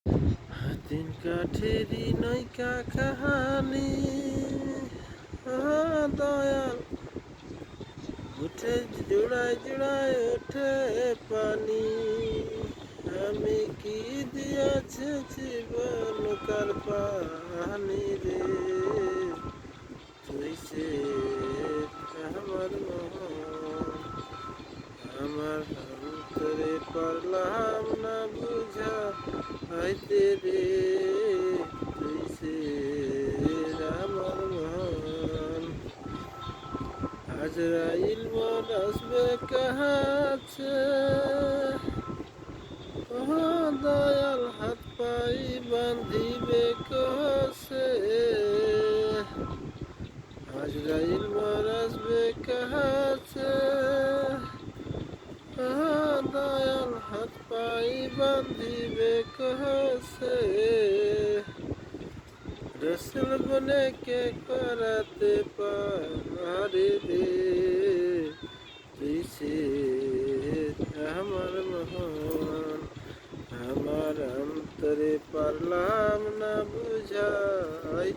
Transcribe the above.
দিন কাঠেরই নৌকা কাহানি দয়াল উঠে জোড়ায় জোড়ায় ওঠে পানি। আমি কি দিয়েছি জীবন কার পানি রে, তুই সে আমার মন, আমার অন্তরে পারলাম না বুঝা হইতে রে, তুই সে আমার মন। আজরাইল মন আসবে কাছে, ও দয়াল হাত পাই বান্ধিবে কষে। আজরাইল মন আসবে কাছে, দয়াল হাত পাই বান্ধিবে কষে। রসুল বনে কে করাতে পারে রে, তুই সে আমার মহন, আমার অন্তরে পারলাম না বুঝাই।